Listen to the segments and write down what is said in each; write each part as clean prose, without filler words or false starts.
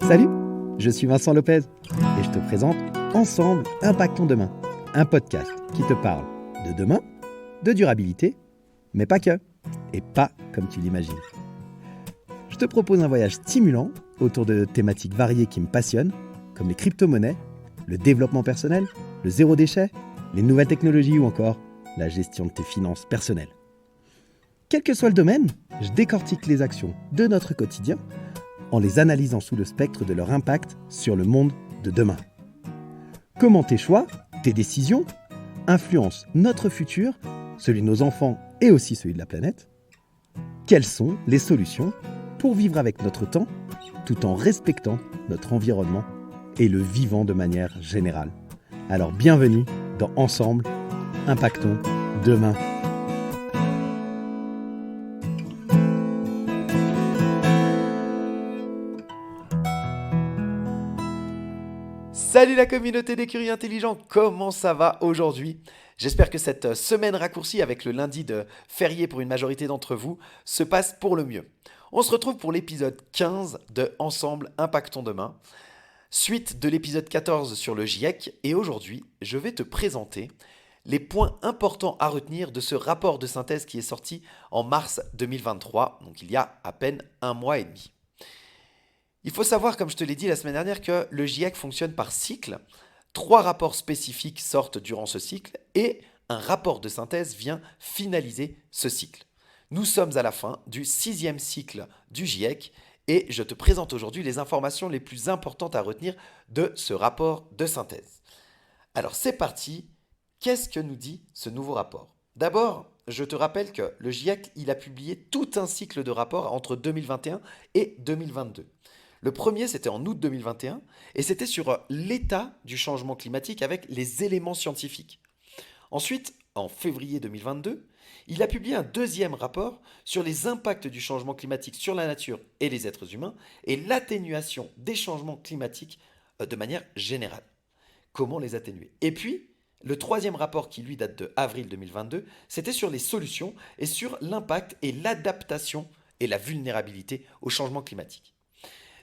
Salut, je suis Vincent Lopez et je te présente Ensemble, Impactons Demain, un podcast qui te parle de demain, de durabilité, mais pas que, et pas comme tu l'imagines. Je te propose un voyage stimulant autour de thématiques variées qui me passionnent, comme les crypto-monnaies, le développement personnel, le zéro déchet, les nouvelles technologies ou encore la gestion de tes finances personnelles. Quel que soit le domaine, je décortique les actions de notre quotidien en les analysant sous le spectre de leur impact sur le monde de demain. Comment tes choix, tes décisions, influencent notre futur, celui de nos enfants et aussi celui de la planète? Quelles sont les solutions pour vivre avec notre temps, tout en respectant notre environnement et le vivant de manière générale? Alors bienvenue dans Ensemble, Impactons Demain. Salut la communauté des curieux intelligents, comment ça va aujourd'hui? J'espère que cette semaine raccourcie avec le lundi de férié pour une majorité d'entre vous se passe pour le mieux. On se retrouve pour l'épisode 15 de Ensemble Impactons Demain, suite de l'épisode 14 sur le GIEC, et aujourd'hui je vais te présenter les points importants à retenir de ce rapport de synthèse qui est sorti en mars 2023, donc il y a à peine un mois et demi. Il faut savoir, comme je te l'ai dit la semaine dernière, que le GIEC fonctionne par cycle. 3 rapports spécifiques sortent durant ce cycle et un rapport de synthèse vient finaliser ce cycle. Nous sommes à la fin du 6e cycle du GIEC et je te présente aujourd'hui les informations les plus importantes à retenir de ce rapport de synthèse. Alors c'est parti, qu'est-ce que nous dit ce nouveau rapport? D'abord, je te rappelle que le GIEC il a publié tout un cycle de rapports entre 2021 et 2022. Le premier, c'était en août 2021, et c'était sur l'état du changement climatique avec les éléments scientifiques. Ensuite, en février 2022, il a publié un deuxième rapport sur les impacts du changement climatique sur la nature et les êtres humains, et l'atténuation des changements climatiques de manière générale. Comment les atténuer? Et puis, le troisième rapport qui lui date de avril 2022, c'était sur les solutions et sur l'impact et l'adaptation et la vulnérabilité au changement climatique.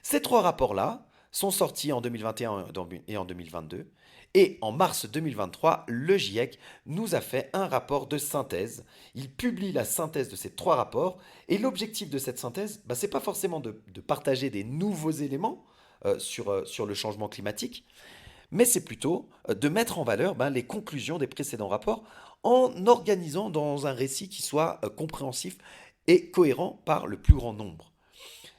Ces 3 rapports-là sont sortis en 2021 et en 2022. Et en mars 2023, le GIEC nous a fait un rapport de synthèse. Il publie la synthèse de ces 3 rapports. Et l'objectif de cette synthèse, ce n'est pas forcément de partager des nouveaux éléments sur le changement climatique, mais c'est plutôt de mettre en valeur les conclusions des précédents rapports en organisant dans un récit qui soit compréhensif et cohérent par le plus grand nombre.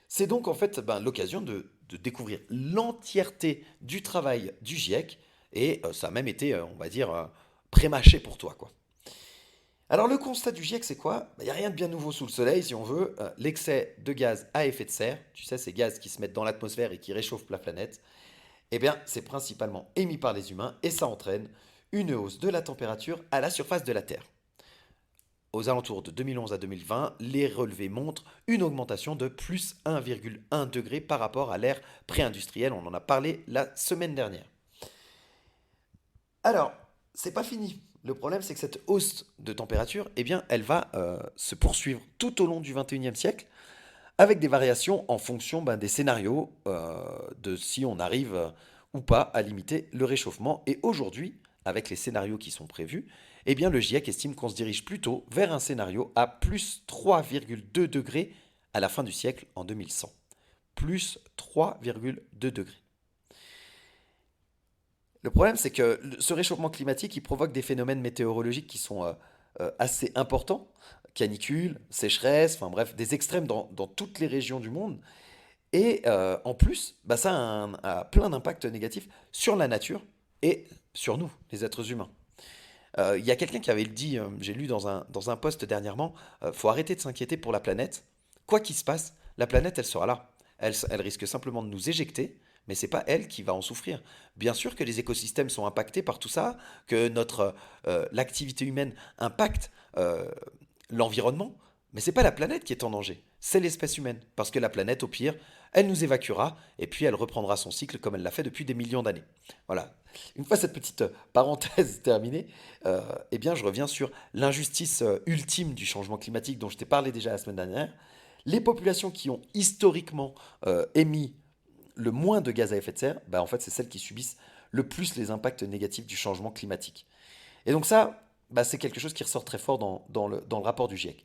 C'est donc en fait l'occasion de découvrir l'entièreté du travail du GIEC et ça a même été, on va dire, pré-mâché pour toi, quoi. Alors le constat du GIEC, c'est quoi? Il n'y a rien de bien nouveau sous le soleil, si on veut. L'excès de gaz à effet de serre, tu sais, ces gaz qui se mettent dans l'atmosphère et qui réchauffent la planète, eh bien, c'est principalement émis par les humains et ça entraîne une hausse de la température à la surface de la Terre. Aux alentours de 2011 à 2020, les relevés montrent une augmentation de plus 1,1 degré par rapport à l'ère pré-industrielle. On en a parlé la semaine dernière. Alors, c'est pas fini. Le problème, c'est que cette hausse de température, elle va se poursuivre tout au long du 21e siècle, avec des variations en fonction des scénarios de si on arrive ou pas à limiter le réchauffement. Et aujourd'hui, avec les scénarios qui sont prévus, le GIEC estime qu'on se dirige plutôt vers un scénario à plus 3,2 degrés à la fin du siècle en 2100. Plus 3,2 degrés. Le problème, c'est que ce réchauffement climatique, il provoque des phénomènes météorologiques qui sont assez importants. Canicules, sécheresse, enfin bref, des extrêmes dans toutes les régions du monde. Et en plus, ça a plein d'impacts négatifs sur la nature et sur nous, les êtres humains. Il y a quelqu'un qui avait dit, j'ai lu dans un post dernièrement, faut arrêter de s'inquiéter pour la planète. Quoi qu'il se passe, la planète, elle sera là. Elle risque simplement de nous éjecter, mais c'est pas elle qui va en souffrir. Bien sûr que les écosystèmes sont impactés par tout ça, que l'activité humaine impacte l'environnement, mais c'est pas la planète qui est en danger, c'est l'espèce humaine. Parce que la planète, au pire, elle nous évacuera et puis elle reprendra son cycle comme elle l'a fait depuis des millions d'années. Voilà. Une fois cette petite parenthèse terminée, je reviens sur l'injustice ultime du changement climatique dont je t'ai parlé déjà la semaine dernière. Les populations qui ont historiquement émis le moins de gaz à effet de serre, bah, en fait, c'est celles qui subissent le plus les impacts négatifs du changement climatique. Et donc ça, bah, c'est quelque chose qui ressort très fort dans le rapport du GIEC.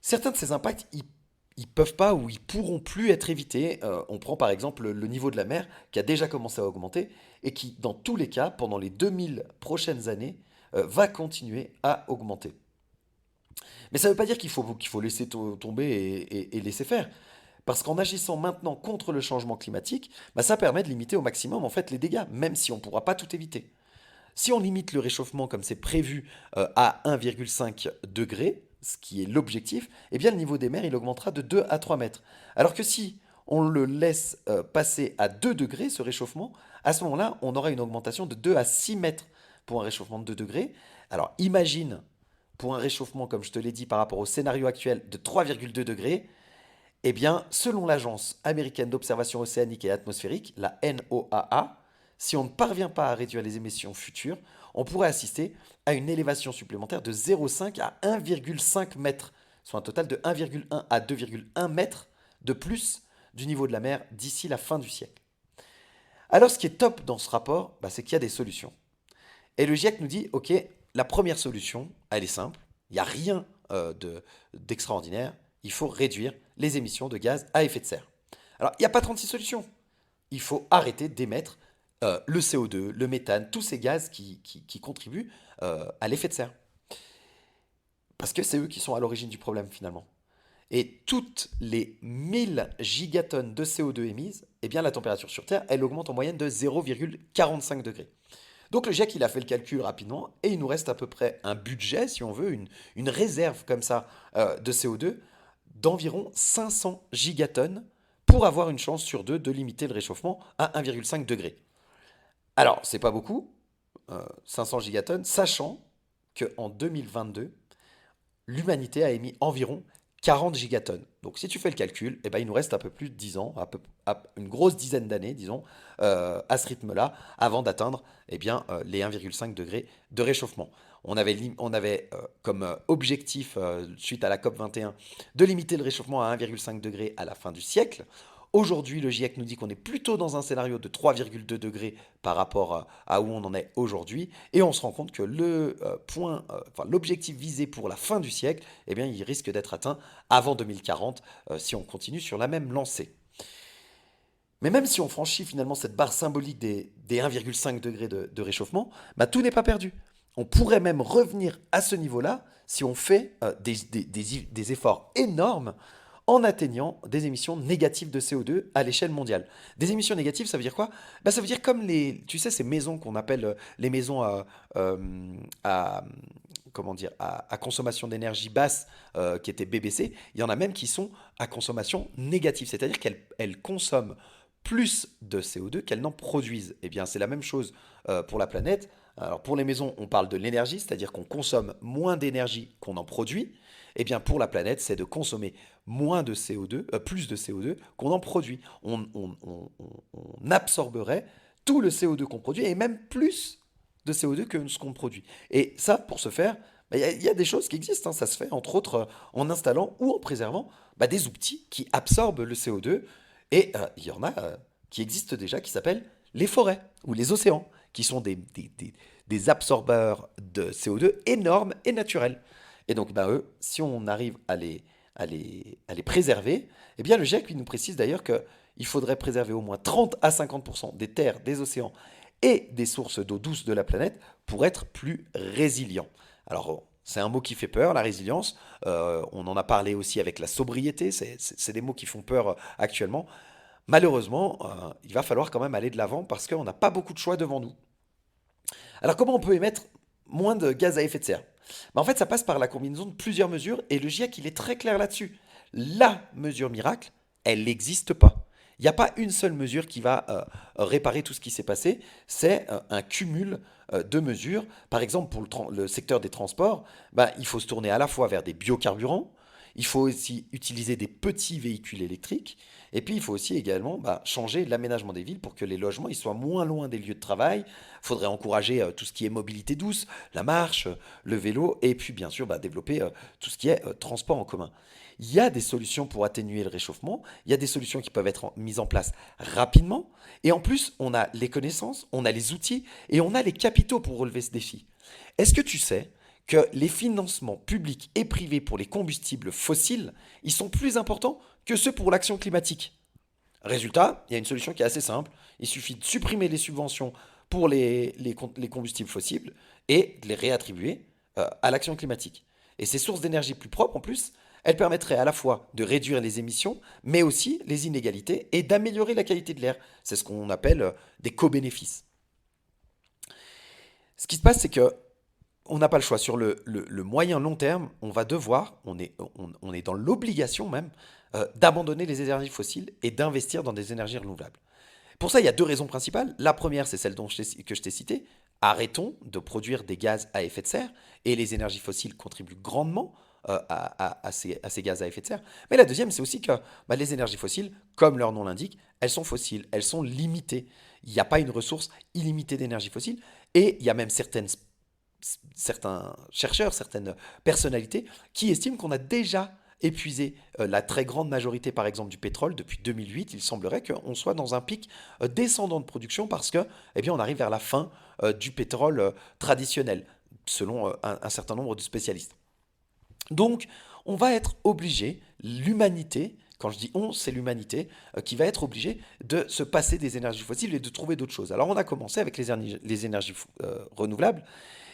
Certains de ces impacts, ils peuvent pas ou ils pourront plus être évités. On prend par exemple le niveau de la mer qui a déjà commencé à augmenter et qui, dans tous les cas, pendant les 2000 prochaines années, va continuer à augmenter. Mais ça ne veut pas dire qu'il faut laisser tomber et laisser faire. Parce qu'en agissant maintenant contre le changement climatique, bah, ça permet de limiter au maximum en fait les dégâts, même si on ne pourra pas tout éviter. Si on limite le réchauffement comme c'est prévu à 1,5 degré, ce qui est l'objectif, eh bien le niveau des mers il augmentera de 2 à 3 mètres. Alors que si on le laisse passer à 2 degrés, ce réchauffement, à ce moment-là, on aura une augmentation de 2 à 6 mètres pour un réchauffement de 2 degrés. Alors imagine, pour un réchauffement, comme je te l'ai dit, par rapport au scénario actuel de 3,2 degrés, eh bien, selon l'Agence américaine d'observation océanique et atmosphérique, la NOAA, si on ne parvient pas à réduire les émissions futures, on pourrait assister à une élévation supplémentaire de 0,5 à 1,5 mètres, soit un total de 1,1 à 2,1 mètres de plus du niveau de la mer d'ici la fin du siècle. Alors, ce qui est top dans ce rapport, bah, c'est qu'il y a des solutions. Et le GIEC nous dit, OK, la première solution, elle est simple, il n'y a rien d'extraordinaire, il faut réduire les émissions de gaz à effet de serre. Alors, il n'y a pas 36 solutions. Il faut arrêter d'émettre le CO2, le méthane, tous ces gaz qui contribuent à l'effet de serre. Parce que c'est eux qui sont à l'origine du problème finalement. Et toutes les 1000 gigatonnes de CO2 émises, eh bien la température sur Terre, elle augmente en moyenne de 0,45 degrés. Donc le GIEC, il a fait le calcul rapidement et il nous reste à peu près un budget, si on veut, une réserve comme ça de CO2 d'environ 500 gigatonnes pour avoir une chance sur deux de limiter le réchauffement à 1,5 degré. Alors, c'est pas beaucoup, 500 gigatonnes, sachant qu'en 2022, l'humanité a émis environ 40 gigatonnes. Donc si tu fais le calcul, eh ben, il nous reste un peu plus de 10 ans, une grosse dizaine d'années, disons, à ce rythme-là, avant d'atteindre eh bien, les 1,5 degrés de réchauffement. On avait comme objectif, suite à la COP 21, de limiter le réchauffement à 1,5 degré à la fin du siècle. Aujourd'hui, le GIEC nous dit qu'on est plutôt dans un scénario de 3,2 degrés par rapport à où on en est aujourd'hui. Et on se rend compte que l'objectif visé pour la fin du siècle, eh bien, il risque d'être atteint avant 2040 si on continue sur la même lancée. Mais même si on franchit finalement cette barre symbolique des 1,5 degrés de réchauffement, bah, tout n'est pas perdu. On pourrait même revenir à ce niveau-là si on fait des efforts énormes en atteignant des émissions négatives de CO2 à l'échelle mondiale. Des émissions négatives, ça veut dire quoi? Bah, ça veut dire comme tu sais, ces maisons qu'on appelle les maisons à- comment dire, à consommation d'énergie basse, qui étaient BBC, il y en a même qui sont à consommation négative, c'est-à-dire qu'elles consomment plus de CO2 qu'elles n'en produisent. Eh bien, c'est la même chose pour la planète. Alors, pour les maisons, on parle de l'énergie, c'est-à-dire qu'on consomme moins d'énergie qu'on en produit. Eh bien, pour la planète, c'est de consommer moins de CO2, plus de CO2 qu'on en produit. On absorberait tout le CO2 qu'on produit et même plus de CO2 que ce qu'on produit. Et ça, pour ce faire, bah, il y a des choses qui existent, hein. Ça se fait entre autres en installant ou en préservant bah, des outils qui absorbent le CO2. Et il y en a qui existent déjà qui s'appellent les forêts ou les océans, qui sont des absorbeurs de CO2 énormes et naturels. Et donc, bah, eux, si on arrive à les préserver, eh bien, le GIEC lui, nous précise d'ailleurs qu'il faudrait préserver au moins 30 à 50% des terres, des océans et des sources d'eau douce de la planète pour être plus résilient. Alors, c'est un mot qui fait peur, la résilience. On en a parlé aussi avec la sobriété. C'est des mots qui font peur actuellement. Malheureusement, il va falloir quand même aller de l'avant parce qu'on n'a pas beaucoup de choix devant nous. Alors comment on peut émettre moins de gaz à effet de serre? En fait, ça passe par la combinaison de plusieurs mesures et le GIEC, il est très clair là-dessus. La mesure miracle, elle n'existe pas. Il n'y a pas une seule mesure qui va réparer tout ce qui s'est passé, c'est un cumul de mesures. Par exemple, pour le secteur des transports, bah, il faut se tourner à la fois vers des biocarburants, Il faut aussi utiliser des petits véhicules électriques. Et puis, il faut aussi également changer l'aménagement des villes pour que les logements ils soient moins loin des lieux de travail. Il faudrait encourager tout ce qui est mobilité douce, la marche, le vélo, et puis bien sûr développer tout ce qui est transport en commun. Il y a des solutions pour atténuer le réchauffement, il y a des solutions qui peuvent être mises en place rapidement, et en plus, on a les connaissances, on a les outils, et on a les capitaux pour relever ce défi. Est-ce que tu sais que les financements publics et privés pour les combustibles fossiles, ils sont plus importants que ceux pour l'action climatique? Résultat, il y a une solution qui est assez simple. Il suffit de supprimer les subventions pour les combustibles fossiles et de les réattribuer à l'action climatique. Et ces sources d'énergie plus propres, en plus, elles permettraient à la fois de réduire les émissions, mais aussi les inégalités et d'améliorer la qualité de l'air. C'est ce qu'on appelle des co-bénéfices. Ce qui se passe, c'est que on n'a pas le choix. Sur le moyen long terme, on va devoir, on est dans l'obligation même, d'abandonner les énergies fossiles et d'investir dans des énergies renouvelables. Pour ça, il y a deux raisons principales. La première, c'est celle que je t'ai citée. Arrêtons de produire des gaz à effet de serre, et les énergies fossiles contribuent grandement à ces gaz à effet de serre. Mais la deuxième, c'est aussi que les énergies fossiles, comme leur nom l'indique, elles sont fossiles, elles sont limitées. Il n'y a pas une ressource illimitée d'énergie fossile, et il y a même certains chercheurs, certaines personnalités qui estiment qu'on a déjà épuisé la très grande majorité, par exemple, du pétrole depuis 2008. Il semblerait qu'on soit dans un pic descendant de production parce que, eh bien, on arrive vers la fin du pétrole traditionnel, selon un certain nombre de spécialistes. Donc, on va être obligé, l'humanité, quand je dis on, c'est l'humanité, qui va être obligée de se passer des énergies fossiles et de trouver d'autres choses. Alors, on a commencé avec les énergies renouvelables,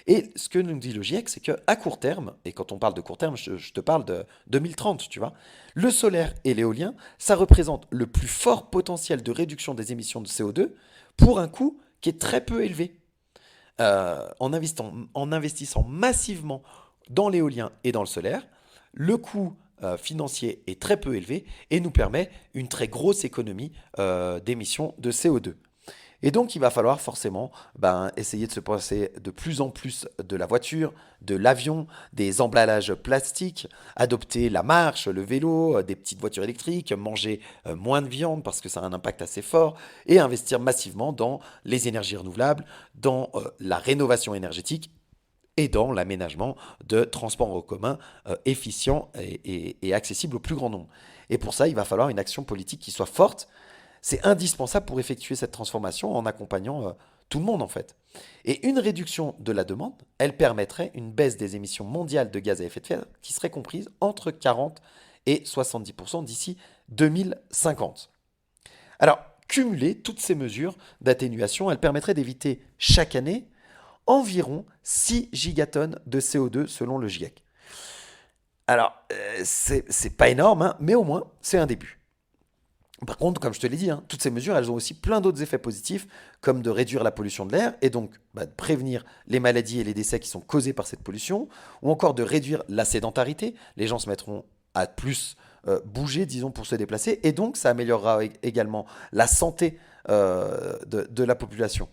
et ce que nous dit le GIEC, c'est qu'à court terme, et quand on parle de court terme, je te parle de 2030, tu vois, le solaire et l'éolien, ça représente le plus fort potentiel de réduction des émissions de CO2 pour un coût qui est très peu élevé. En investissant massivement dans l'éolien et dans le solaire, le coût financier est très peu élevé et nous permet une très grosse économie d'émissions de CO2. Et donc, il va falloir forcément essayer de se passer de plus en plus de la voiture, de l'avion, des emballages plastiques, adopter la marche, le vélo, des petites voitures électriques, manger moins de viande parce que ça a un impact assez fort, et investir massivement dans les énergies renouvelables, dans la rénovation énergétique et dans l'aménagement de transports en commun efficients et accessibles au plus grand nombre. Et pour ça, il va falloir une action politique qui soit forte. C'est indispensable pour effectuer cette transformation en accompagnant tout le monde en fait. Et une réduction de la demande, elle permettrait une baisse des émissions mondiales de gaz à effet de serre qui serait comprise entre 40 et 70% d'ici 2050. Alors, cumuler toutes ces mesures d'atténuation, elles permettraient d'éviter chaque année environ 6 gigatonnes de CO2 selon le GIEC. Alors, c'est pas énorme, hein, mais au moins, c'est un début. Par contre, comme je te l'ai dit, hein, toutes ces mesures, elles ont aussi plein d'autres effets positifs, comme de réduire la pollution de l'air et donc de prévenir les maladies et les décès qui sont causés par cette pollution, ou encore de réduire la sédentarité. Les gens se mettront à plus bouger, disons, pour se déplacer, et donc ça améliorera également la santé de la population.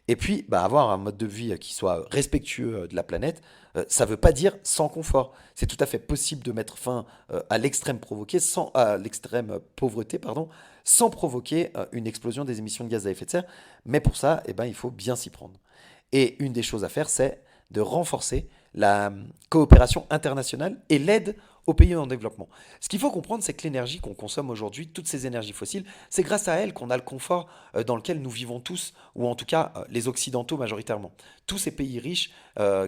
Et puis, avoir un mode de vie qui soit respectueux de la planète, ça ne veut pas dire sans confort. C'est tout à fait possible de mettre fin à l'extrême pauvreté, pardon, sans provoquer une explosion des émissions de gaz à effet de serre. Mais pour ça, il faut bien s'y prendre. Et une des choses à faire, c'est de renforcer la coopération internationale et l'aide aux pays en développement. Ce qu'il faut comprendre, c'est que l'énergie qu'on consomme aujourd'hui, toutes ces énergies fossiles, c'est grâce à elles qu'on a le confort dans lequel nous vivons tous, ou en tout cas les Occidentaux majoritairement. Tous ces pays riches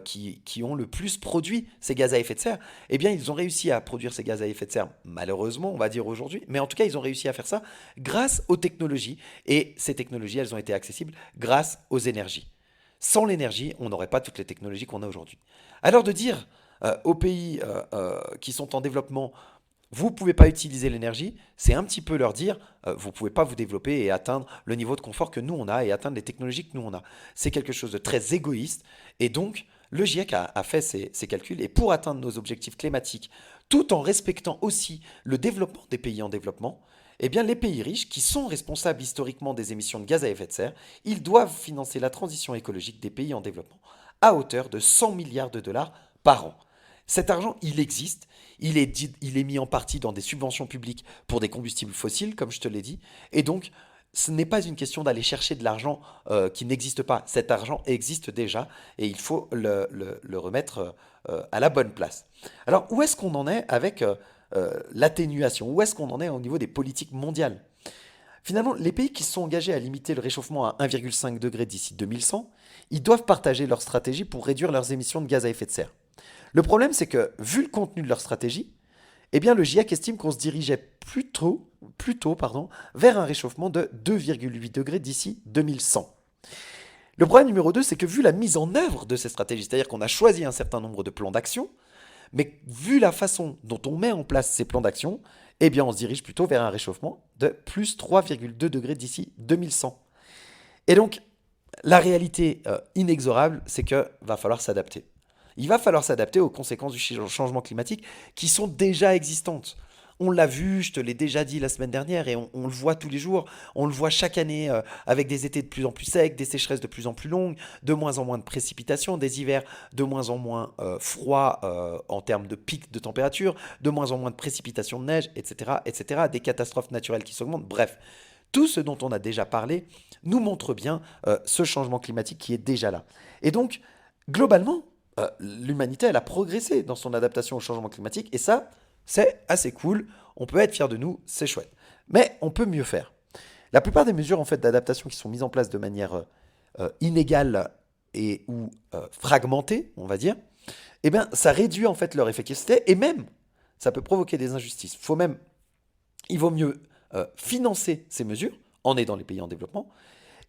qui ont le plus produit ces gaz à effet de serre, eh bien ils ont réussi à produire ces gaz à effet de serre, malheureusement on va dire aujourd'hui, mais en tout cas ils ont réussi à faire ça grâce aux technologies, et ces technologies elles ont été accessibles grâce aux énergies. Sans l'énergie, on n'aurait pas toutes les technologies qu'on a aujourd'hui. Alors de dire aux pays qui sont en développement, vous ne pouvez pas utiliser l'énergie, c'est un petit peu leur dire, vous ne pouvez pas vous développer et atteindre le niveau de confort que nous on a et atteindre les technologies que nous on a. C'est quelque chose de très égoïste, et donc le GIEC a fait ses calculs, et pour atteindre nos objectifs climatiques, tout en respectant aussi le développement des pays en développement, eh bien les pays riches, qui sont responsables historiquement des émissions de gaz à effet de serre, ils doivent financer la transition écologique des pays en développement à hauteur de 100 milliards de dollars par an. Cet argent, il existe, il est mis en partie dans des subventions publiques pour des combustibles fossiles, comme je te l'ai dit. Et donc, ce n'est pas une question d'aller chercher de l'argent qui n'existe pas. Cet argent existe déjà et il faut le remettre à la bonne place. Alors, où est-ce qu'on en est avec l'atténuation? Où est-ce qu'on en est au niveau des politiques mondiales? Finalement, les pays qui se sont engagés à limiter le réchauffement à 1,5 degré d'ici 2100, ils doivent partager leur stratégie pour réduire leurs émissions de gaz à effet de serre. Le problème, c'est que, vu le contenu de leur stratégie, eh bien, le GIEC estime qu'on se dirigeait plutôt vers un réchauffement de 2,8 degrés d'ici 2100. Le problème numéro 2, c'est que vu la mise en œuvre de ces stratégies, c'est-à-dire qu'on a choisi un certain nombre de plans d'action, mais vu la façon dont on met en place ces plans d'action, eh bien, on se dirige plutôt vers un réchauffement de plus 3,2 degrés d'ici 2100. Et donc, la réalité inexorable, c'est qu'il va falloir s'adapter. Il va falloir s'adapter aux conséquences du changement climatique qui sont déjà existantes. On l'a vu, je te l'ai déjà dit la semaine dernière, et on le voit tous les jours, on le voit chaque année avec des étés de plus en plus secs, des sécheresses de plus en plus longues, de moins en moins de précipitations, des hivers de moins en moins froids en termes de pic de température, de moins en moins de précipitations de neige, etc., etc., des catastrophes naturelles qui s'augmentent, bref. Tout ce dont on a déjà parlé nous montre bien ce changement climatique qui est déjà là. Et donc, globalement, l'humanité, elle a progressé dans son adaptation au changement climatique, et ça, c'est assez cool, on peut être fier de nous, c'est chouette. Mais on peut mieux faire. La plupart des mesures en fait, d'adaptation qui sont mises en place de manière inégale et ou fragmentée, on va dire, eh bien, ça réduit en fait leur efficacité et même, ça peut provoquer des injustices. Il vaut mieux financer ces mesures en aidant les pays en développement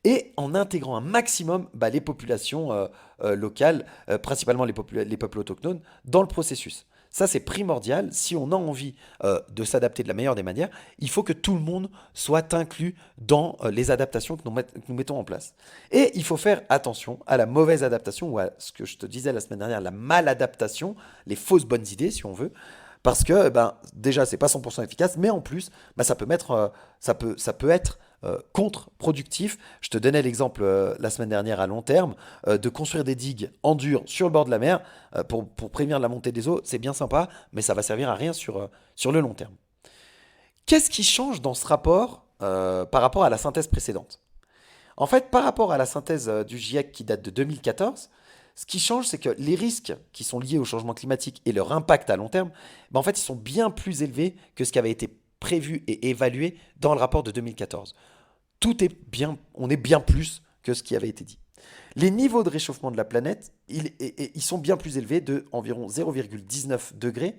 et en intégrant un maximum les populations locales, principalement les peuples autochtones, dans le processus. Ça, c'est primordial. Si on a envie de s'adapter de la meilleure des manières, il faut que tout le monde soit inclus dans les adaptations que nous mettons en place. Et il faut faire attention à la mauvaise adaptation ou à ce que je te disais la semaine dernière, la maladaptation, les fausses bonnes idées, si on veut. Parce que déjà, c'est pas 100% efficace, mais en plus, ça peut être contre-productif. Je te donnais l'exemple la semaine dernière à long terme de construire des digues en dur sur le bord de la mer pour prévenir la montée des eaux. C'est bien sympa, mais ça va servir à rien sur le long terme. Qu'est-ce qui change dans ce rapport par rapport à la synthèse précédente? En fait, par rapport à la synthèse du GIEC qui date de 2014, ce qui change, c'est que les risques qui sont liés au changement climatique et leur impact à long terme, en fait, ils sont bien plus élevés que ce qui avait été prévu et évalué dans le rapport de 2014. On est bien plus que ce qui avait été dit. Les niveaux de réchauffement de la planète, ils sont bien plus élevés de environ 0,19 degrés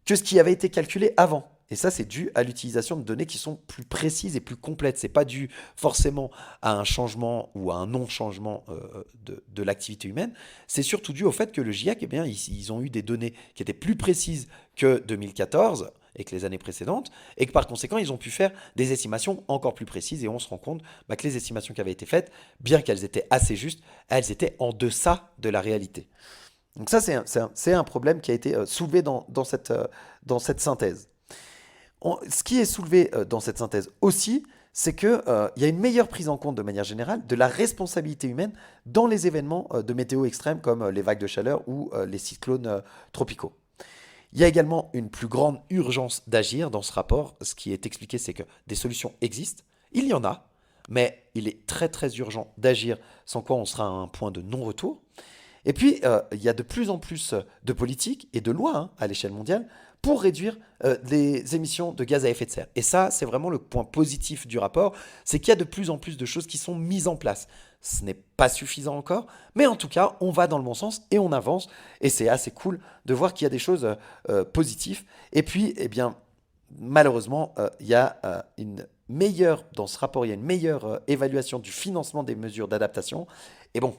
que ce qui avait été calculé avant. Et ça, c'est dû à l'utilisation de données qui sont plus précises et plus complètes. C'est pas dû forcément à un changement ou à un non-changement de l'activité humaine. C'est surtout dû au fait que le GIEC, eh bien, ils ont eu des données qui étaient plus précises que 2014 et que les années précédentes, et que par conséquent, ils ont pu faire des estimations encore plus précises. Et on se rend compte que les estimations qui avaient été faites, bien qu'elles étaient assez justes, elles étaient en deçà de la réalité. Donc ça, c'est un problème qui a été soulevé dans cette synthèse. Ce qui est soulevé dans cette synthèse aussi, c'est qu'il y a une meilleure prise en compte de manière générale de la responsabilité humaine dans les événements de météo extrêmes comme les vagues de chaleur ou les cyclones tropicaux. Il y a également une plus grande urgence d'agir dans ce rapport. Ce qui est expliqué, c'est que des solutions existent, il y en a, mais il est très très urgent d'agir, sans quoi on sera à un point de non-retour. Et puis, il y a de plus en plus de politiques et de lois à l'échelle mondiale pour réduire les émissions de gaz à effet de serre. Et ça, c'est vraiment le point positif du rapport, c'est qu'il y a de plus en plus de choses qui sont mises en place. Ce n'est pas suffisant encore, mais en tout cas, on va dans le bon sens et on avance. Et c'est assez cool de voir qu'il y a des choses positives. Et puis, eh bien, malheureusement, il y a dans ce rapport, il y a une meilleure évaluation du financement des mesures d'adaptation. Et bon,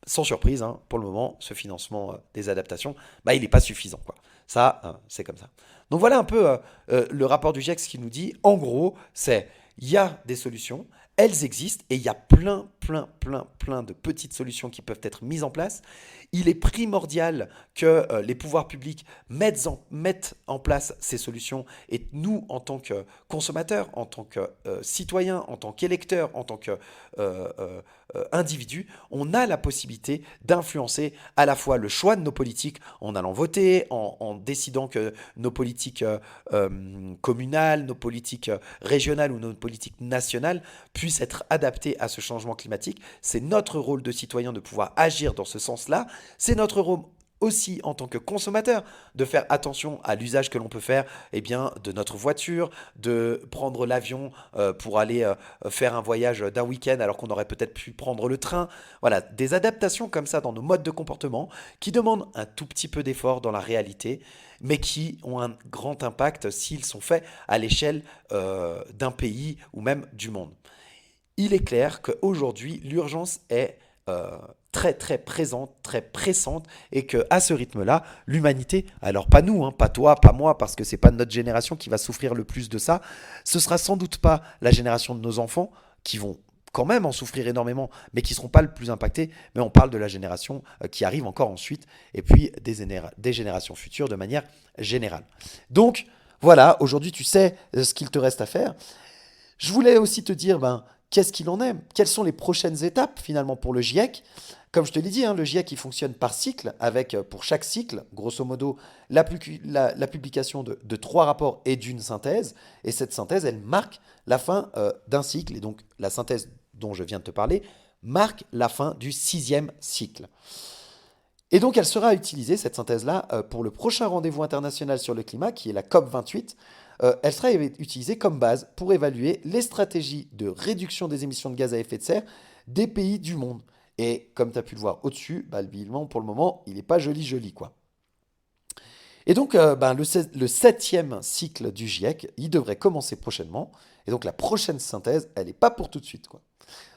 sans surprise, pour le moment, ce financement des adaptations, il n'est pas suffisant, quoi. Ça, c'est comme ça. Donc voilà un peu le rapport du GIEC, ce qui nous dit, en gros, il y a des solutions, elles existent, et il y a plein, plein de petites solutions qui peuvent être mises en place. Il est primordial que les pouvoirs publics mettent en place ces solutions et nous, en tant que consommateurs, en tant que citoyens, en tant qu'électeurs, en tant qu'individus, on a la possibilité d'influencer à la fois le choix de nos politiques en allant voter, en décidant que nos politiques communales, nos politiques régionales ou nos politiques nationales puissent être adaptées à ce changement climatique. C'est notre rôle de citoyen de pouvoir agir dans ce sens-là. C'est notre rôle aussi en tant que consommateur de faire attention à l'usage que l'on peut faire de notre voiture, de prendre l'avion pour aller faire un voyage d'un week-end alors qu'on aurait peut-être pu prendre le train. Voilà, des adaptations comme ça dans nos modes de comportement qui demandent un tout petit peu d'effort dans la réalité, mais qui ont un grand impact s'ils sont faits à l'échelle d'un pays ou même du monde. Il est clair qu'aujourd'hui, l'urgence est très présente, très pressante, et que à ce rythme-là, l'humanité, alors pas nous, hein, pas toi, pas moi, parce que c'est pas notre génération qui va souffrir le plus de ça, ce sera sans doute pas la génération de nos enfants qui vont quand même en souffrir énormément, mais qui ne seront pas le plus impactés, mais on parle de la génération qui arrive encore ensuite, et puis des générations futures de manière générale. Donc, voilà, aujourd'hui tu sais ce qu'il te reste à faire. Je voulais aussi te dire, qu'est-ce qu'il en est? Quelles sont les prochaines étapes finalement pour le GIEC? Comme je te l'ai dit, hein, le GIEC il fonctionne par cycle, avec pour chaque cycle, grosso modo, la publication de trois rapports et d'une synthèse. Et cette synthèse, elle marque la fin d'un cycle. Et donc la synthèse dont je viens de te parler marque la fin du sixième cycle. Et donc elle sera utilisée, cette synthèse-là, pour le prochain rendez-vous international sur le climat, qui est la COP28. Elle sera utilisée comme base pour évaluer les stratégies de réduction des émissions de gaz à effet de serre des pays du monde. Et comme tu as pu le voir au-dessus, le bilan pour le moment, il n'est pas joli, quoi. Et donc, le septième cycle du GIEC, il devrait commencer prochainement. Et donc, la prochaine synthèse, elle n'est pas pour tout de suite, quoi.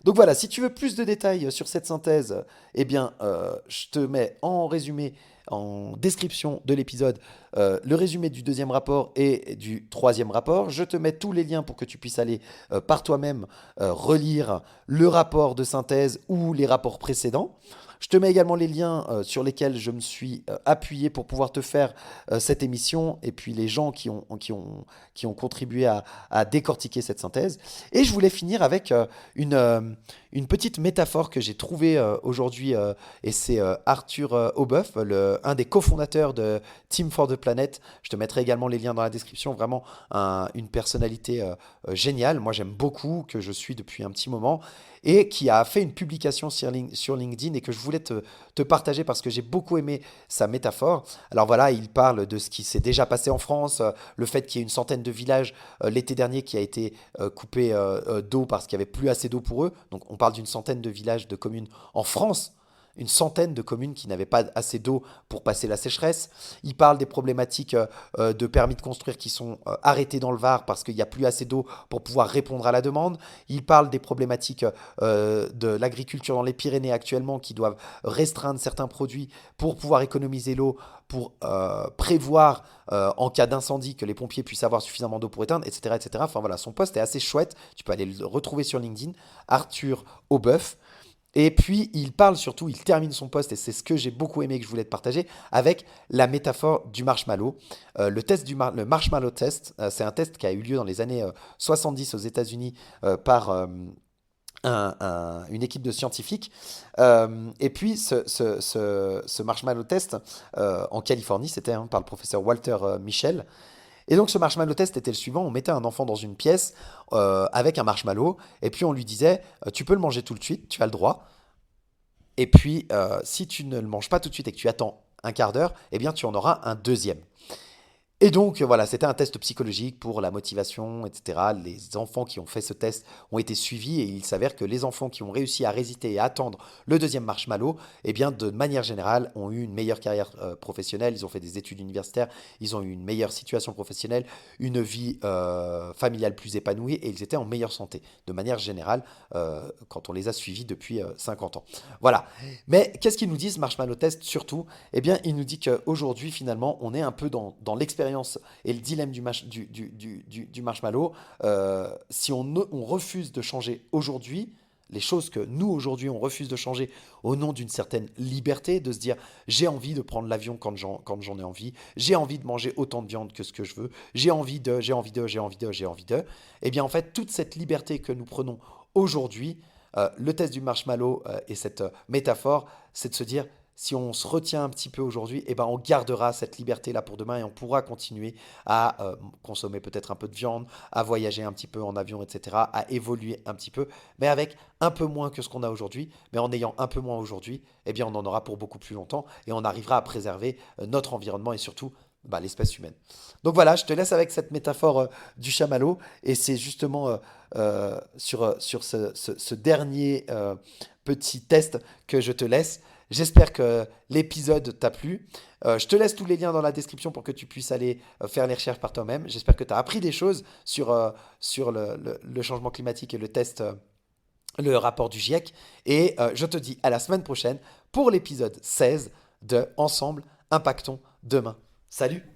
Donc voilà, si tu veux plus de détails sur cette synthèse, je te mets en résumé, en description de l'épisode, le résumé du deuxième rapport et du troisième rapport. Je te mets tous les liens pour que tu puisses aller par toi-même relire le rapport de synthèse ou les rapports précédents. Je te mets également les liens sur lesquels je me suis appuyé pour pouvoir te faire cette émission et puis les gens qui ont contribué à décortiquer cette synthèse. Et je voulais finir avec une petite métaphore que j'ai trouvée aujourd'hui et c'est Arthur Aubeuf, un des cofondateurs de Team for the Planet. Je te mettrai également les liens dans la description. Vraiment une personnalité géniale. Moi, j'aime beaucoup, que je suis depuis un petit moment et qui a fait une publication sur LinkedIn et que je voulais te partager parce que j'ai beaucoup aimé sa métaphore. Alors voilà, il parle de ce qui s'est déjà passé en France, le fait qu'il y ait une centaine de villages l'été dernier qui a été coupé d'eau parce qu'il n'y avait plus assez d'eau pour eux. Donc on parle d'une centaine de villages, de communes en France. Une centaine de communes qui n'avaient pas assez d'eau pour passer la sécheresse. Il parle des problématiques de permis de construire qui sont arrêtés dans le Var parce qu'il n'y a plus assez d'eau pour pouvoir répondre à la demande. Il parle des problématiques de l'agriculture dans les Pyrénées actuellement qui doivent restreindre certains produits pour pouvoir économiser l'eau, pour prévoir en cas d'incendie que les pompiers puissent avoir suffisamment d'eau pour éteindre, etc., etc. Enfin voilà, son post est assez chouette. Tu peux aller le retrouver sur LinkedIn. Arthur Aubeuf. Et puis, il parle surtout, il termine son post, et c'est ce que j'ai beaucoup aimé et que je voulais te partager, avec la métaphore du marshmallow. Le marshmallow test, c'est un test qui a eu lieu dans les années 70 aux États-Unis par une équipe de scientifiques. Et puis, ce marshmallow test, en Californie, c'était par le professeur Walter Mischel. Et donc ce marshmallow test était le suivant, on mettait un enfant dans une pièce avec un marshmallow, et puis on lui disait, tu peux le manger tout de suite, tu as le droit, et puis si tu ne le manges pas tout de suite et que tu attends un quart d'heure, eh bien tu en auras un deuxième. Et donc voilà, c'était un test psychologique pour la motivation, etc. Les enfants qui ont fait ce test ont été suivis et il s'avère que les enfants qui ont réussi à résister et à attendre le deuxième marshmallow, eh bien de manière générale, ont eu une meilleure carrière professionnelle, ils ont fait des études universitaires, ils ont eu une meilleure situation professionnelle, une vie familiale plus épanouie et ils étaient en meilleure santé. De manière générale, quand on les a suivis depuis 50 ans. Voilà. Mais qu'est-ce qu'ils nous disent, Marshmallow Test, surtout? Eh bien, il nous dit qu'aujourd'hui, finalement, on est un peu dans l'expérience et le dilemme du marshmallow. Si on refuse de changer aujourd'hui, les choses que nous aujourd'hui on refuse de changer au nom d'une certaine liberté, de se dire j'ai envie de prendre l'avion quand j'en ai envie, j'ai envie de manger autant de viande que ce que je veux, j'ai envie de, eh bien en fait toute cette liberté que nous prenons aujourd'hui, le test du marshmallow et cette métaphore, c'est de se dire si on se retient un petit peu aujourd'hui, eh ben on gardera cette liberté-là pour demain et on pourra continuer à consommer peut-être un peu de viande, à voyager un petit peu en avion, etc., à évoluer un petit peu, mais avec un peu moins que ce qu'on a aujourd'hui. Mais en ayant un peu moins aujourd'hui, eh bien on en aura pour beaucoup plus longtemps et on arrivera à préserver notre environnement et surtout bah, l'espèce humaine. Donc voilà, je te laisse avec cette métaphore du chamallow et c'est justement sur ce dernier petit test que je te laisse. J'espère que l'épisode t'a plu. Je te laisse tous les liens dans la description pour que tu puisses aller faire les recherches par toi-même. J'espère que tu as appris des choses sur le changement climatique et le test, le rapport du GIEC. Et je te dis à la semaine prochaine pour l'épisode 16 de Ensemble, impactons demain. Salut!